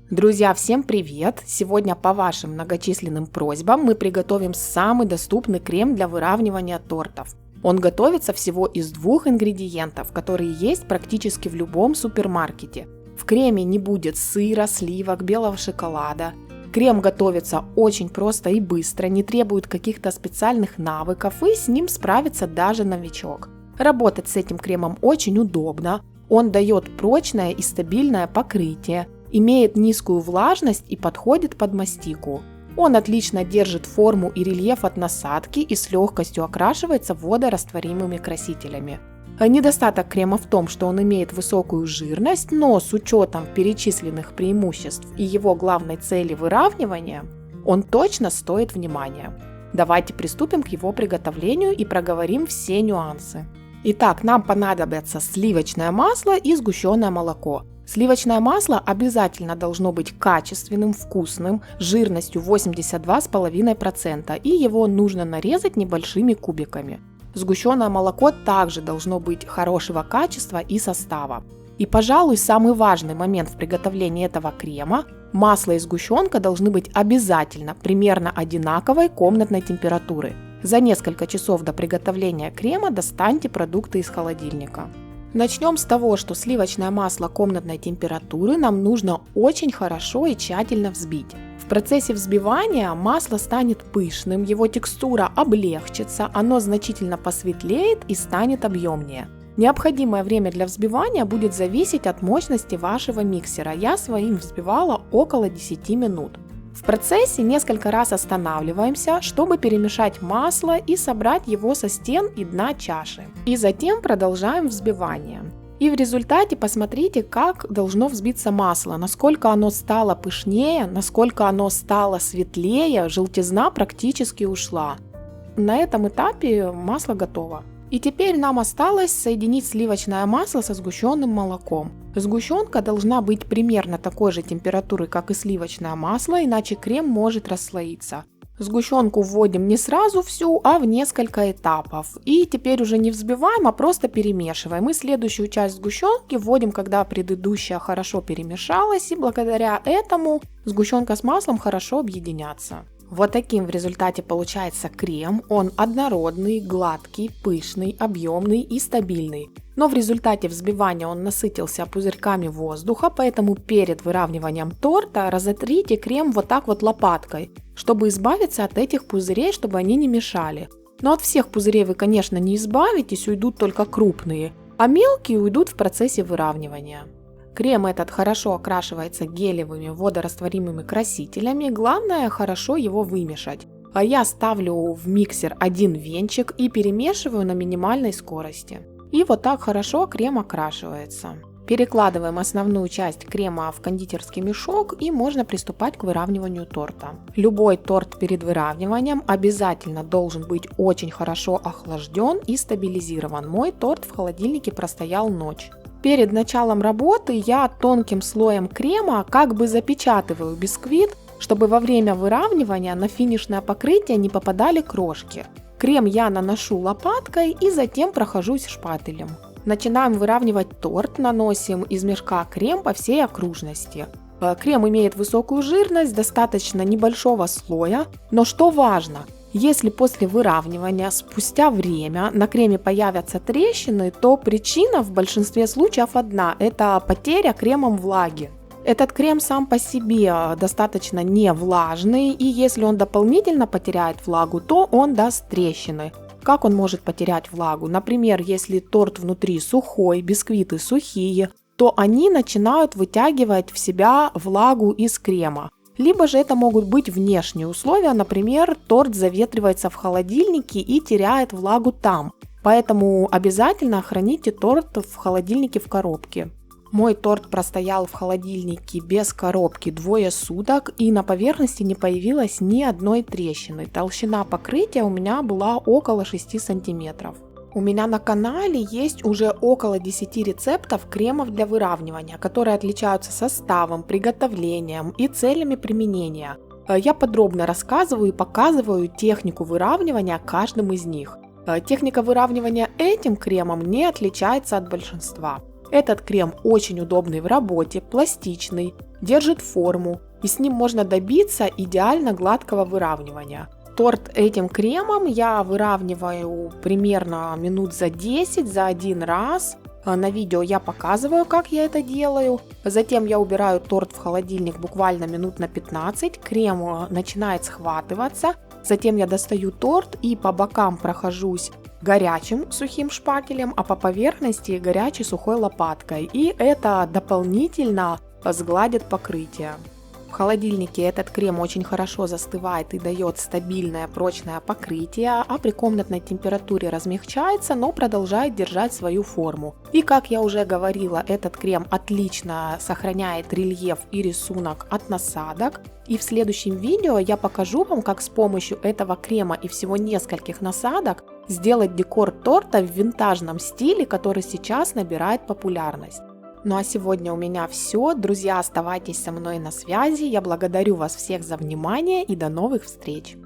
Друзья, всем привет! Сегодня по вашим многочисленным просьбам мы приготовим самый доступный крем для выравнивания тортов. Он готовится всего из двух ингредиентов, которые есть практически в любом супермаркете. В креме не будет сыра, сливок, белого шоколада. Крем готовится очень просто и быстро, не требует каких-то специальных навыков, и с ним справится даже новичок. Работать с этим кремом очень удобно, он дает прочное и стабильное покрытие, имеет низкую влажность и подходит под мастику. Он отлично держит форму и рельеф от насадки и с легкостью окрашивается водорастворимыми красителями. Недостаток крема в том, что он имеет высокую жирность, но с учетом перечисленных преимуществ и его главной цели выравнивания, он точно стоит внимания. Давайте приступим к его приготовлению и проговорим все нюансы. Итак, нам понадобится сливочное масло и сгущенное молоко. Сливочное масло обязательно должно быть качественным, вкусным, жирностью 82,5%, и его нужно нарезать небольшими кубиками. Сгущенное молоко также должно быть хорошего качества и состава. И, пожалуй, самый важный момент в приготовлении этого крема – масло и сгущенка должны быть обязательно примерно одинаковой комнатной температуры. За несколько часов до приготовления крема достаньте продукты из холодильника. Начнем с того, что сливочное масло комнатной температуры нам нужно очень хорошо и тщательно взбить. В процессе взбивания масло станет пышным, его текстура облегчится, оно значительно посветлеет и станет объемнее. Необходимое время для взбивания будет зависеть от мощности вашего миксера. Я своим взбивала около 10 минут. В процессе несколько раз останавливаемся, чтобы перемешать масло и собрать его со стен и дна чаши. И затем продолжаем взбивание. И в результате посмотрите, как должно взбиться масло, насколько оно стало пышнее, насколько оно стало светлее, желтизна практически ушла. На этом этапе масло готово. И теперь нам осталось соединить сливочное масло со сгущенным молоком. Сгущенка должна быть примерно такой же температуры, как и сливочное масло, иначе крем может расслоиться. Сгущенку вводим не сразу всю, а в несколько этапов. И теперь уже не взбиваем, а просто перемешиваем. И следующую часть сгущенки вводим, когда предыдущая хорошо перемешалась, и благодаря этому сгущенка с маслом хорошо объединятся. Вот таким в результате получается крем. Он однородный, гладкий, пышный, объемный и стабильный. Но в результате взбивания он насытился пузырьками воздуха, поэтому перед выравниванием торта разотрите крем вот так вот лопаткой, чтобы избавиться от этих пузырей, чтобы они не мешали. Но от всех пузырей вы, конечно, не избавитесь, уйдут только крупные, а мелкие уйдут в процессе выравнивания. Крем этот хорошо окрашивается гелевыми водорастворимыми красителями, главное хорошо его вымешать. А я ставлю в миксер один венчик и перемешиваю на минимальной скорости. И вот так хорошо крем окрашивается. Перекладываем основную часть крема в кондитерский мешок и можно приступать к выравниванию торта. Любой торт перед выравниванием обязательно должен быть очень хорошо охлажден и стабилизирован. Мой торт в холодильнике простоял ночь. Перед началом работы я тонким слоем крема как бы запечатываю бисквит, чтобы во время выравнивания на финишное покрытие не попадали крошки. Крем я наношу лопаткой и затем прохожусь шпателем. Начинаем выравнивать торт, наносим из мешка крем по всей окружности. Крем имеет высокую жирность, достаточно небольшого слоя, но что важно, если после выравнивания спустя время на креме появятся трещины, то причина в большинстве случаев одна – это потеря кремом влаги. Этот крем сам по себе достаточно не влажный, и если он дополнительно потеряет влагу, то он даст трещины. Как он может потерять влагу? Например, если торт внутри сухой, бисквиты сухие, то они начинают вытягивать в себя влагу из крема. Либо же это могут быть внешние условия, например, торт заветривается в холодильнике и теряет влагу там. Поэтому обязательно храните торт в холодильнике в коробке. Мой торт простоял в холодильнике без коробки 2 суток, и на поверхности не появилось ни одной трещины. Толщина покрытия у меня была около 6 сантиметров. У меня на канале есть уже около 10 рецептов кремов для выравнивания, которые отличаются составом, приготовлением и целями применения. Я подробно рассказываю и показываю технику выравнивания каждым из них. Техника выравнивания этим кремом не отличается от большинства. Этот крем очень удобный в работе, пластичный, держит форму, и с ним можно добиться идеально гладкого выравнивания. Торт этим кремом я выравниваю примерно минут за 10 за один раз. На видео я показываю, как я это делаю. Затем я убираю торт в холодильник буквально минут на 15. Крем начинает схватываться. Затем я достаю торт и по бокам прохожусь горячим сухим шпателем, а по поверхности горячей сухой лопаткой. И это дополнительно сгладит покрытие. В холодильнике этот крем очень хорошо застывает и дает стабильное прочное покрытие, а при комнатной температуре размягчается, но продолжает держать свою форму. И как я уже говорила, этот крем отлично сохраняет рельеф и рисунок от насадок. И в следующем видео я покажу вам, как с помощью этого крема и всего нескольких насадок сделать декор торта в винтажном стиле, который сейчас набирает популярность. Ну а сегодня у меня все. Друзья, оставайтесь со мной на связи. Я благодарю вас всех за внимание и до новых встреч!